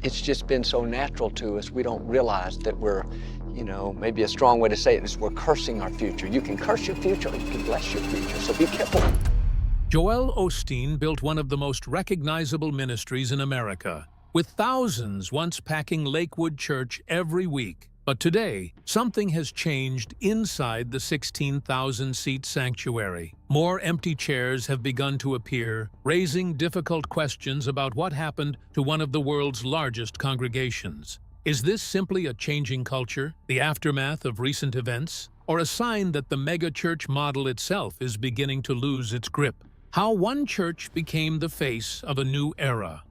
it's just been so natural to us, we don't realize that we're, maybe a strong way to say it is we're cursing our future. You can curse your future or you can bless your future, so be careful. Joel Osteen built one of the most recognizable ministries in America, with thousands once packing Lakewood Church every week. But today, something has changed inside the 16,000-seat sanctuary. More empty chairs have begun to appear, raising difficult questions about what happened to one of the world's largest congregations. Is this simply a changing culture, the aftermath of recent events, or a sign that the megachurch model itself is beginning to lose its grip? How one church became the face of a new era.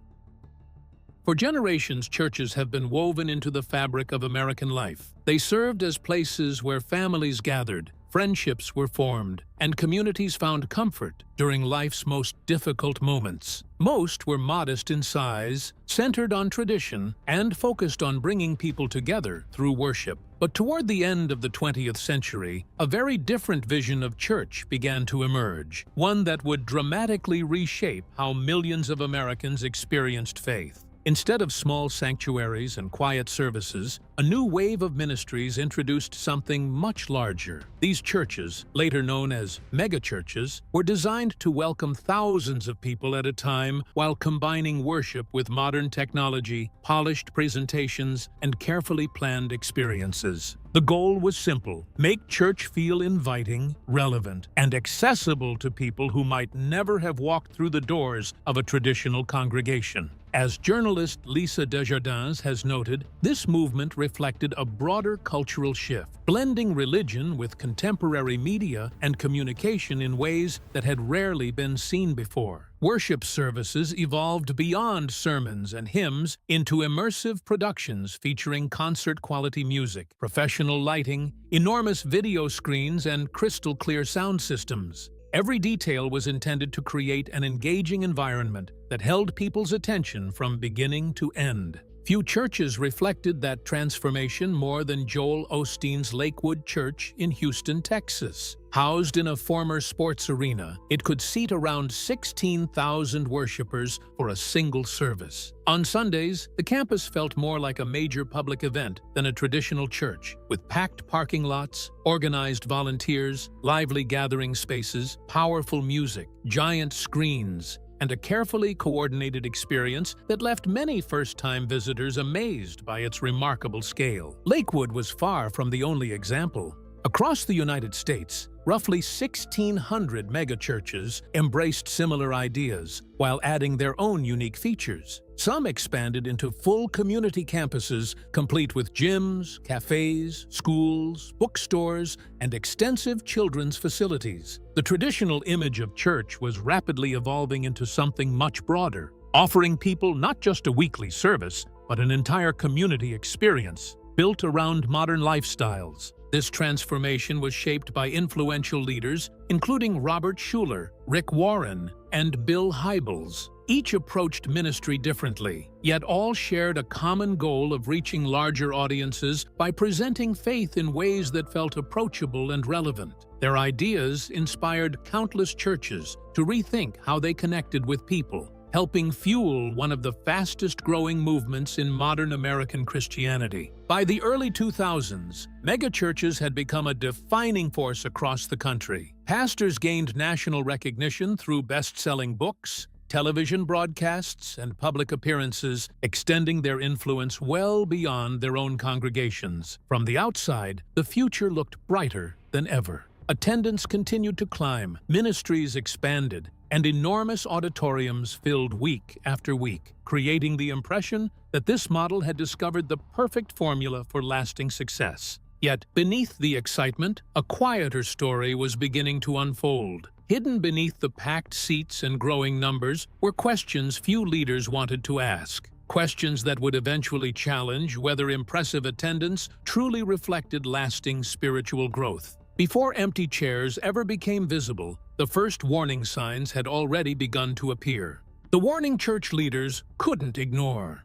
For generations, churches have been woven into the fabric of American life. They served as places where families gathered, friendships were formed, and communities found comfort during life's most difficult moments. Most were modest in size, centered on tradition, and focused on bringing people together through worship. But toward the end of the 20th century, a very different vision of church began to emerge, one that would dramatically reshape how millions of Americans experienced faith. Instead of small sanctuaries and quiet services, a new wave of ministries introduced something much larger. These churches, later known as megachurches, were designed to welcome thousands of people at a time while combining worship with modern technology, polished presentations, and carefully planned experiences. The goal was simple: make church feel inviting, relevant, and accessible to people who might never have walked through the doors of a traditional congregation. As journalist Lisa Desjardins has noted, this movement reflected a broader cultural shift, blending religion with contemporary media and communication in ways that had rarely been seen before. Worship services evolved beyond sermons and hymns into immersive productions featuring concert-quality music, professional lighting, enormous video screens, and crystal-clear sound systems. Every detail was intended to create an engaging environment that held people's attention from beginning to end. Few churches reflected that transformation more than Joel Osteen's Lakewood Church in Houston, Texas. Housed in a former sports arena, it could seat around 16,000 worshipers for a single service. On Sundays, the campus felt more like a major public event than a traditional church, with packed parking lots, organized volunteers, lively gathering spaces, powerful music, giant screens, and a carefully coordinated experience that left many first-time visitors amazed by its remarkable scale. Lakewood was far from the only example. Across the United States, roughly 1,600 megachurches embraced similar ideas while adding their own unique features. Some expanded into full community campuses, complete with gyms, cafes, schools, bookstores, and extensive children's facilities. The traditional image of church was rapidly evolving into something much broader, offering people not just a weekly service, but an entire community experience built around modern lifestyles. This transformation was shaped by influential leaders, including Robert Schuller, Rick Warren, and Bill Hybels. Each approached ministry differently, yet all shared a common goal of reaching larger audiences by presenting faith in ways that felt approachable and relevant. Their ideas inspired countless churches to rethink how they connected with people, helping fuel one of the fastest-growing movements in modern American Christianity. By the early 2000s, megachurches had become a defining force across the country. Pastors gained national recognition through best-selling books, television broadcasts, and public appearances, extending their influence well beyond their own congregations. From the outside, the future looked brighter than ever. Attendance continued to climb, ministries expanded, and enormous auditoriums filled week after week, creating the impression that this model had discovered the perfect formula for lasting success. Yet, beneath the excitement, a quieter story was beginning to unfold. Hidden beneath the packed seats and growing numbers were questions few leaders wanted to ask. Questions that would eventually challenge whether impressive attendance truly reflected lasting spiritual growth. Before empty chairs ever became visible, the first warning signs had already begun to appear. The warning church leaders couldn't ignore.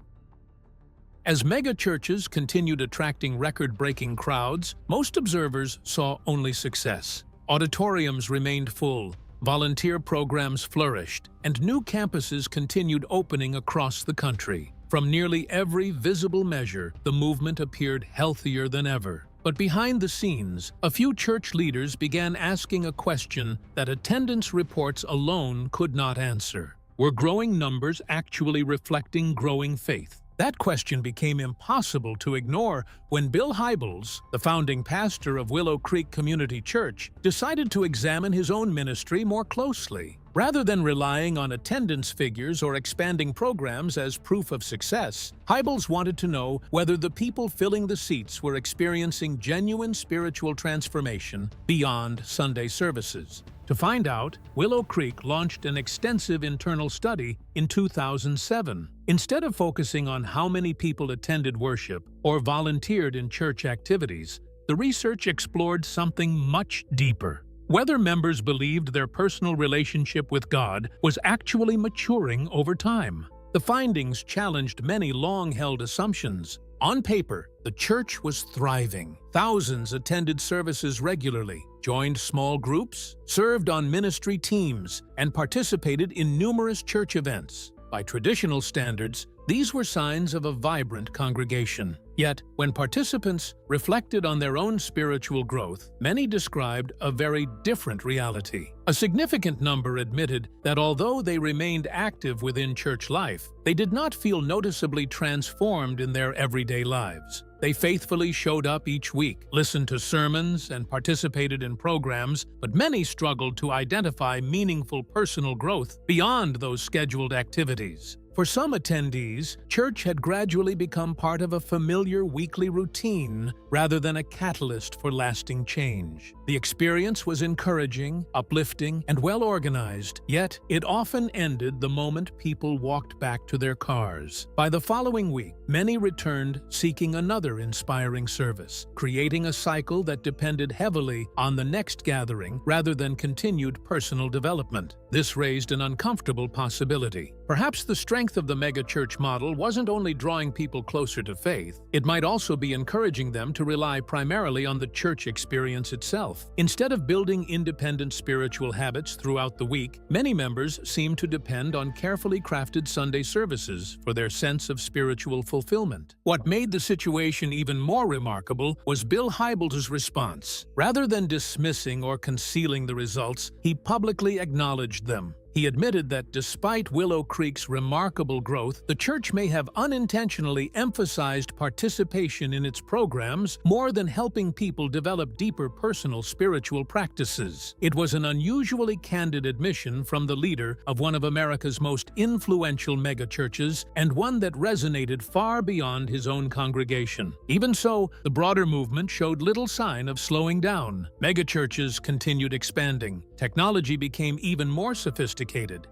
As megachurches continued attracting record-breaking crowds, most observers saw only success. Auditoriums remained full, volunteer programs flourished, and new campuses continued opening across the country. From nearly every visible measure, the movement appeared healthier than ever. But behind the scenes, a few church leaders began asking a question that attendance reports alone could not answer. Were growing numbers actually reflecting growing faith? That question became impossible to ignore when Bill Hybels, the founding pastor of Willow Creek Community Church, decided to examine his own ministry more closely. Rather than relying on attendance figures or expanding programs as proof of success, Hybels wanted to know whether the people filling the seats were experiencing genuine spiritual transformation beyond Sunday services. To find out, Willow Creek launched an extensive internal study in 2007. Instead of focusing on how many people attended worship or volunteered in church activities, the research explored something much deeper: whether members believed their personal relationship with God was actually maturing over time. The findings challenged many long-held assumptions. On paper, the church was thriving. Thousands attended services regularly, joined small groups, served on ministry teams, and participated in numerous church events. By traditional standards, these were signs of a vibrant congregation. Yet, when participants reflected on their own spiritual growth, many described a very different reality. A significant number admitted that although they remained active within church life, they did not feel noticeably transformed in their everyday lives. They faithfully showed up each week, listened to sermons, and participated in programs, but many struggled to identify meaningful personal growth beyond those scheduled activities. For some attendees, church had gradually become part of a familiar weekly routine rather than a catalyst for lasting change. The experience was encouraging, uplifting, and well-organized, yet it often ended the moment people walked back to their cars. By the following week, many returned seeking another inspiring service, creating a cycle that depended heavily on the next gathering rather than continued personal development. This raised an uncomfortable possibility. Perhaps the strength of the megachurch model wasn't only drawing people closer to faith, it might also be encouraging them to rely primarily on the church experience itself. Instead of building independent spiritual habits throughout the week, many members seemed to depend on carefully crafted Sunday services for their sense of spiritual fulfillment. What made the situation even more remarkable was Bill Hybels' response. Rather than dismissing or concealing the results, he publicly acknowledged them. He admitted that despite Willow Creek's remarkable growth, the church may have unintentionally emphasized participation in its programs more than helping people develop deeper personal spiritual practices. It was an unusually candid admission from the leader of one of America's most influential megachurches, and one that resonated far beyond his own congregation. Even so, the broader movement showed little sign of slowing down. Megachurches continued expanding. Technology became even more sophisticated,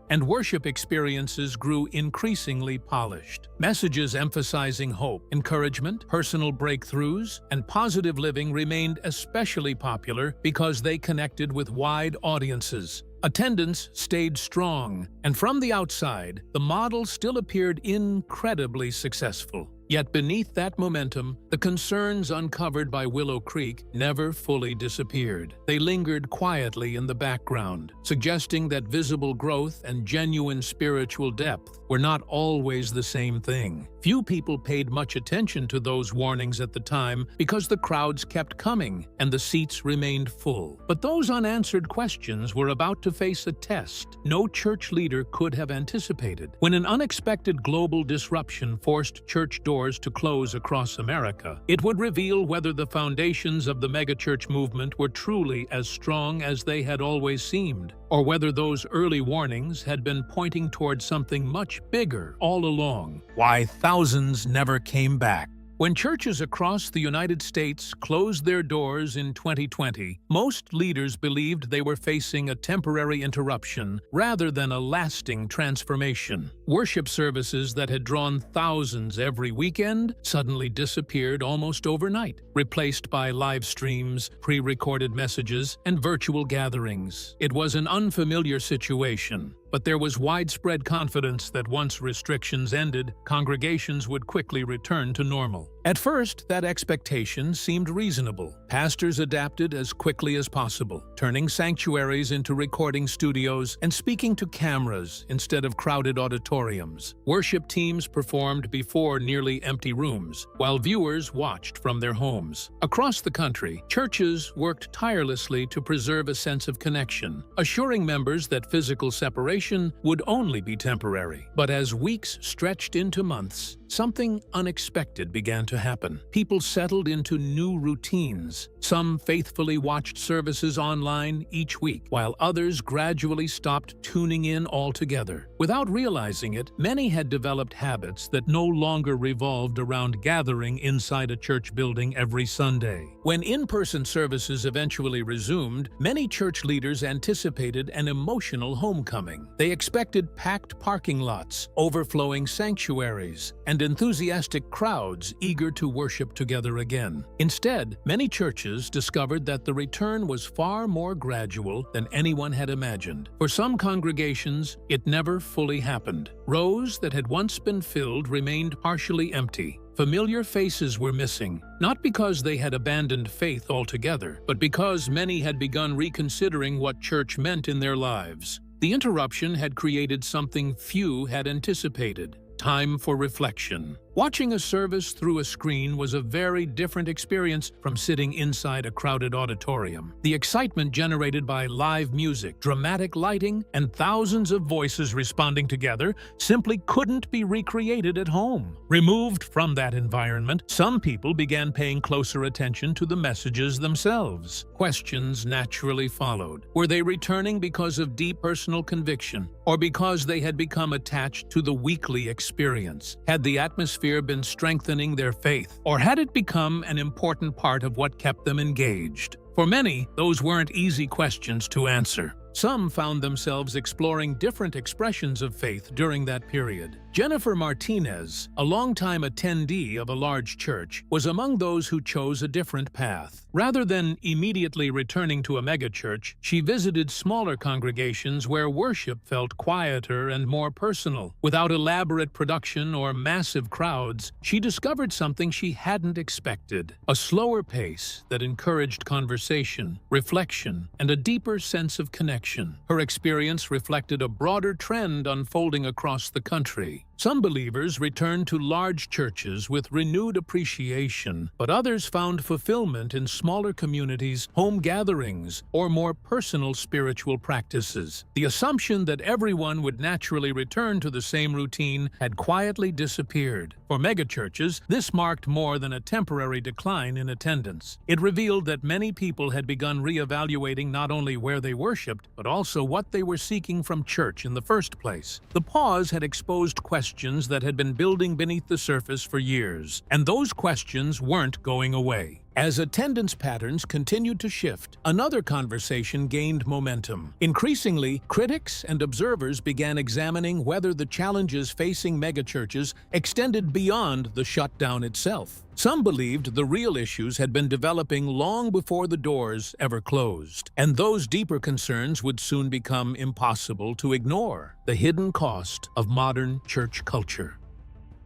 and worship experiences grew increasingly polished. Messages emphasizing hope, encouragement, personal breakthroughs, and positive living remained especially popular because they connected with wide audiences. Attendance stayed strong, and from the outside, the model still appeared incredibly successful. Yet beneath that momentum, the concerns uncovered by Willow Creek never fully disappeared. They lingered quietly in the background, suggesting that visible growth and genuine spiritual depth were not always the same thing. Few people paid much attention to those warnings at the time because the crowds kept coming and the seats remained full. But those unanswered questions were about to face a test no church leader could have anticipated. When an unexpected global disruption forced church doors to close across America, it would reveal whether the foundations of the megachurch movement were truly as strong as they had always seemed, or whether those early warnings had been pointing towards something much bigger all along. Why thousands never came back. When churches across the United States closed their doors in 2020, most leaders believed they were facing a temporary interruption rather than a lasting transformation. Worship services that had drawn thousands every weekend suddenly disappeared almost overnight, replaced by live streams, pre-recorded messages, and virtual gatherings. It was an unfamiliar situation, but there was widespread confidence that once restrictions ended, congregations would quickly return to normal. At first, that expectation seemed reasonable. Pastors adapted as quickly as possible, turning sanctuaries into recording studios and speaking to cameras instead of crowded auditoriums. Worship teams performed before nearly empty rooms, while viewers watched from their homes. Across the country, churches worked tirelessly to preserve a sense of connection, assuring members that physical separation would only be temporary. But as weeks stretched into months, something unexpected began to happen. People settled into new routines. Some faithfully watched services online each week, while others gradually stopped tuning in altogether. Without realizing it, many had developed habits that no longer revolved around gathering inside a church building every Sunday. When in-person services eventually resumed, many church leaders anticipated an emotional homecoming. They expected packed parking lots, overflowing sanctuaries, and enthusiastic crowds eager to worship together again. Instead, many churches discovered that the return was far more gradual than anyone had imagined. For some congregations, it never fully happened. Rows that had once been filled remained partially empty. Familiar faces were missing, not because they had abandoned faith altogether, but because many had begun reconsidering what church meant in their lives. The interruption had created something few had anticipated: time for reflection. Watching a service through a screen was a very different experience from sitting inside a crowded auditorium. The excitement generated by live music, dramatic lighting, and thousands of voices responding together simply couldn't be recreated at home. Removed from that environment, some people began paying closer attention to the messages themselves. Questions naturally followed. Were they returning because of deep personal conviction, or because they had become attached to the weekly experience? Had the atmosphere been strengthening their faith, or had it become an important part of what kept them engaged? For many, those weren't easy questions to answer. Some found themselves exploring different expressions of faith during that period. Jennifer Martinez, a longtime attendee of a large church, was among those who chose a different path. Rather than immediately returning to a megachurch, she visited smaller congregations where worship felt quieter and more personal. Without elaborate production or massive crowds, she discovered something she hadn't expected: a slower pace that encouraged conversation, reflection, and a deeper sense of connection. Her experience reflected a broader trend unfolding across the country. Some believers returned to large churches with renewed appreciation, but others found fulfillment in smaller communities, home gatherings, or more personal spiritual practices. The assumption that everyone would naturally return to the same routine had quietly disappeared. For megachurches, this marked more than a temporary decline in attendance. It revealed that many people had begun reevaluating not only where they worshiped, but also what they were seeking from church in the first place. The pause had exposed questions that had been building beneath the surface for years, and those questions weren't going away. As attendance patterns continued to shift, another conversation gained momentum. Increasingly, critics and observers began examining whether the challenges facing megachurches extended beyond the shutdown itself. Some believed the real issues had been developing long before the doors ever closed, and those deeper concerns would soon become impossible to ignore: the hidden cost of modern church culture.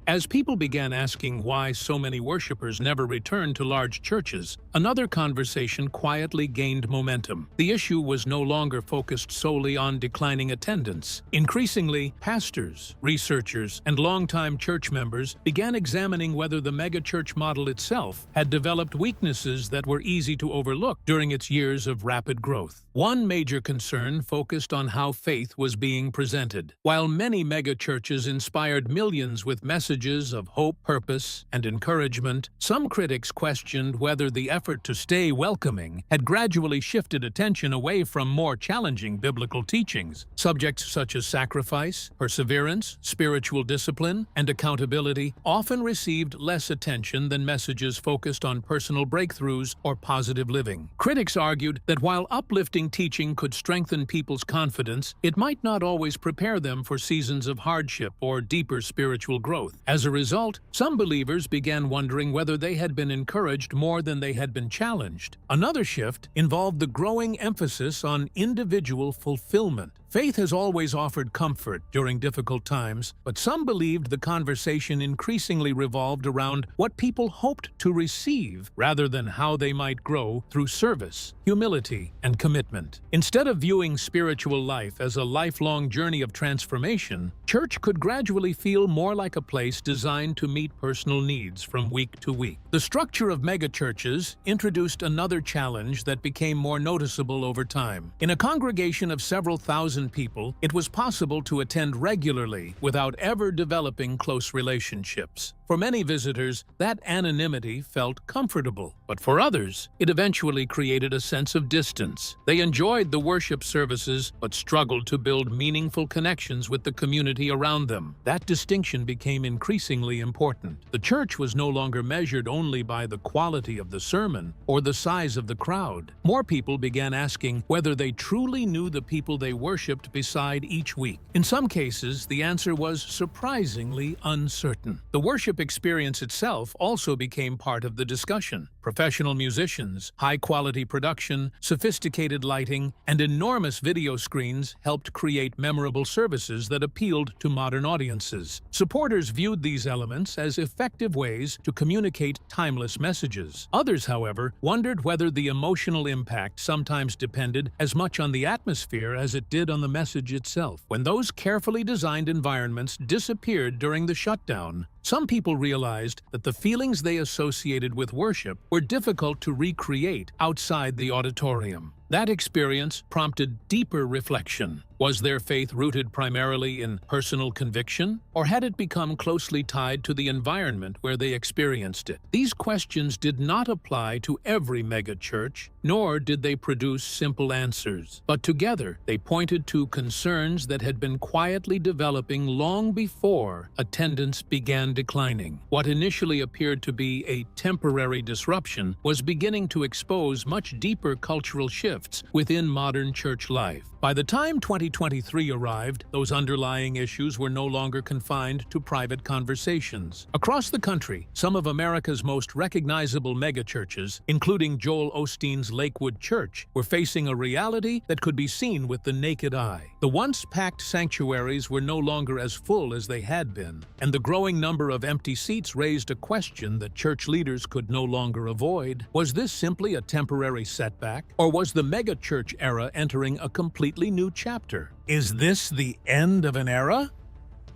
As people began asking why so many worshipers never returned to large churches, another conversation quietly gained momentum. The issue was no longer focused solely on declining attendance. Increasingly, pastors, researchers, and longtime church members began examining whether the megachurch model itself had developed weaknesses that were easy to overlook during its years of rapid growth. One major concern focused on how faith was being presented. While many megachurches inspired millions with messages of hope, purpose, and encouragement, some critics questioned whether the effort to stay welcoming had gradually shifted attention away from more challenging biblical teachings. Subjects such as sacrifice, perseverance, spiritual discipline, and accountability often received less attention than messages focused on personal breakthroughs or positive living. Critics argued that while uplifting teaching could strengthen people's confidence, it might not always prepare them for seasons of hardship or deeper spiritual growth. As a result, some believers began wondering whether they had been encouraged more than they had been challenged. Another shift involved the growing emphasis on individual fulfillment. Faith has always offered comfort during difficult times, but some believed the conversation increasingly revolved around what people hoped to receive rather than how they might grow through service, humility, and commitment. Instead of viewing spiritual life as a lifelong journey of transformation, church could gradually feel more like a place designed to meet personal needs from week to week. The structure of megachurches introduced another challenge that became more noticeable over time. In a congregation of several thousand people, it was possible to attend regularly without ever developing close relationships. For many visitors, that anonymity felt comfortable, but for others, it eventually created a sense of distance. They enjoyed the worship services, but struggled to build meaningful connections with the community around them. That distinction became increasingly important. The church was no longer measured only by the quality of the sermon or the size of the crowd. More people began asking whether they truly knew the people they worshiped beside each week. In some cases, the answer was surprisingly uncertain. The worship experience itself also became part of the discussion. Professional musicians, high-quality production, sophisticated lighting, and enormous video screens helped create memorable services that appealed to modern audiences. Supporters viewed these elements as effective ways to communicate timeless messages. Others, however, wondered whether the emotional impact sometimes depended as much on the atmosphere as it did on the message itself. When those carefully designed environments disappeared during the shutdown, some people realized that the feelings they associated with worship were difficult to recreate outside the auditorium. That experience prompted deeper reflection. Was their faith rooted primarily in personal conviction, or had it become closely tied to the environment where they experienced it? These questions did not apply to every megachurch, nor did they produce simple answers. But together, they pointed to concerns that had been quietly developing long before attendance began declining. What initially appeared to be a temporary disruption was beginning to expose much deeper cultural shifts within modern church life. By the time 2023 arrived, those underlying issues were no longer confined to private conversations. Across the country, some of America's most recognizable megachurches, including Joel Osteen's Lakewood Church, were facing a reality that could be seen with the naked eye. The once packed sanctuaries were no longer as full as they had been, and the growing number of empty seats raised a question that church leaders could no longer avoid. Was this simply a temporary setback, or was the megachurch era entering a completely new chapter? Is this the end of an era?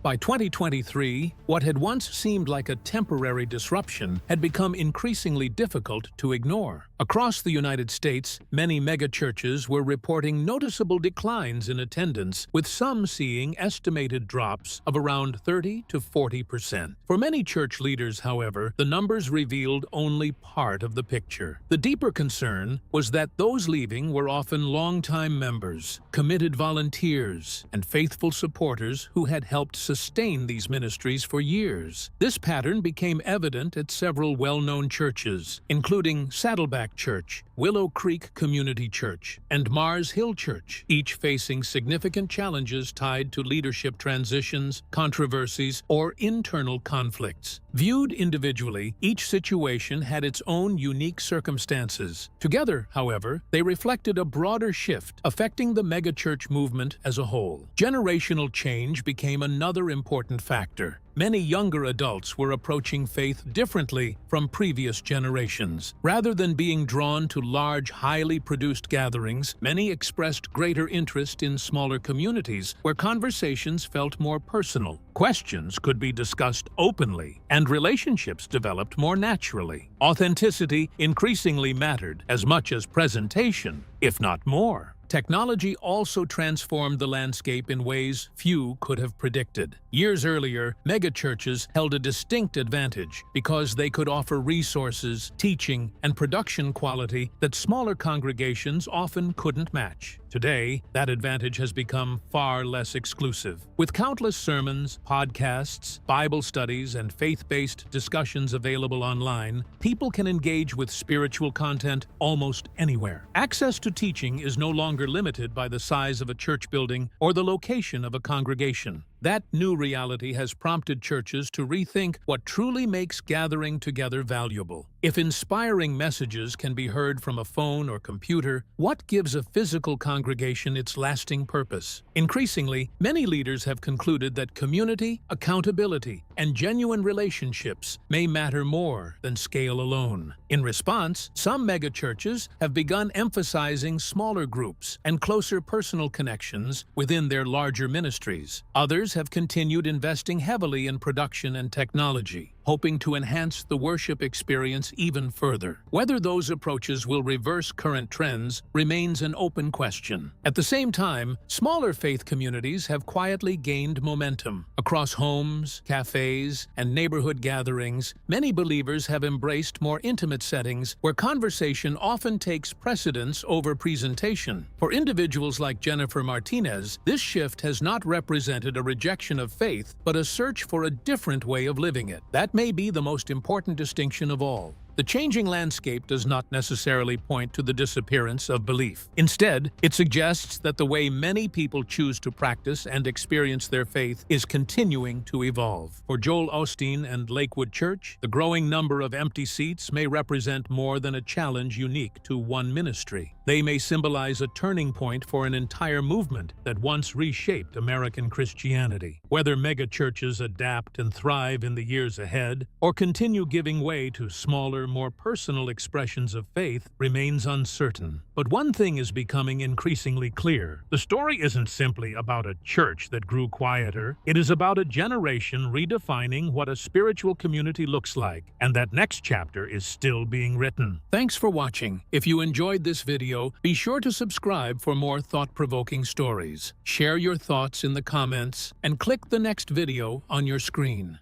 By 2023, what had once seemed like a temporary disruption had become increasingly difficult to ignore. Across the United States, many megachurches were reporting noticeable declines in attendance, with some seeing estimated drops of around 30 to 40%. For many church leaders, however, the numbers revealed only part of the picture. The deeper concern was that those leaving were often longtime members, committed volunteers, and faithful supporters who had helped sustain these ministries for years. This pattern became evident at several well-known churches, including Saddleback Church, Willow Creek Community Church, and Mars Hill Church, each facing significant challenges tied to leadership transitions, controversies, or internal conflicts. Viewed individually, each situation had its own unique circumstances. Together, however, they reflected a broader shift affecting the megachurch movement as a whole. Generational change became another important factor. Many younger adults were approaching faith differently from previous generations. Rather than being drawn to large, highly produced gatherings, many expressed greater interest in smaller communities where conversations felt more personal. Questions could be discussed openly, and relationships developed more naturally. Authenticity increasingly mattered as much as presentation, if not more. Technology also transformed the landscape in ways few could have predicted. Years earlier, megachurches held a distinct advantage because they could offer resources, teaching, and production quality that smaller congregations often couldn't match. Today, that advantage has become far less exclusive. With countless sermons, podcasts, Bible studies, and faith-based discussions available online, people can engage with spiritual content almost anywhere. Access to teaching is no longer limited by the size of a church building or the location of a congregation. That new reality has prompted churches to rethink what truly makes gathering together valuable. If inspiring messages can be heard from a phone or computer, what gives a physical congregation its lasting purpose? Increasingly, many leaders have concluded that community, accountability, and genuine relationships may matter more than scale alone. In response, some megachurches have begun emphasizing smaller groups and closer personal connections within their larger ministries. Others have continued investing heavily in production and technology, hoping to enhance the worship experience even further. Whether those approaches will reverse current trends remains an open question. At the same time, smaller faith communities have quietly gained momentum. Across homes, cafes, and neighborhood gatherings, many believers have embraced more intimate settings where conversation often takes precedence over presentation. For individuals like Jennifer Martinez, this shift has not represented a rejection of faith, but a search for a different way of living it. That may be the most important distinction of all. The changing landscape does not necessarily point to the disappearance of belief. Instead, it suggests that the way many people choose to practice and experience their faith is continuing to evolve. For Joel Osteen and Lakewood Church, the growing number of empty seats may represent more than a challenge unique to one ministry. They may symbolize a turning point for an entire movement that once reshaped American Christianity. Whether megachurches adapt and thrive in the years ahead, or continue giving way to smaller, more personal expressions of faith remains uncertain. But one thing is becoming increasingly clear. The story isn't simply about a church that grew quieter. It is about a generation redefining what a spiritual community looks like, and that next chapter is still being written. Thanks for watching. If you enjoyed this video, be sure to subscribe for more thought-provoking stories. Share your thoughts in the comments and click the next video on your screen.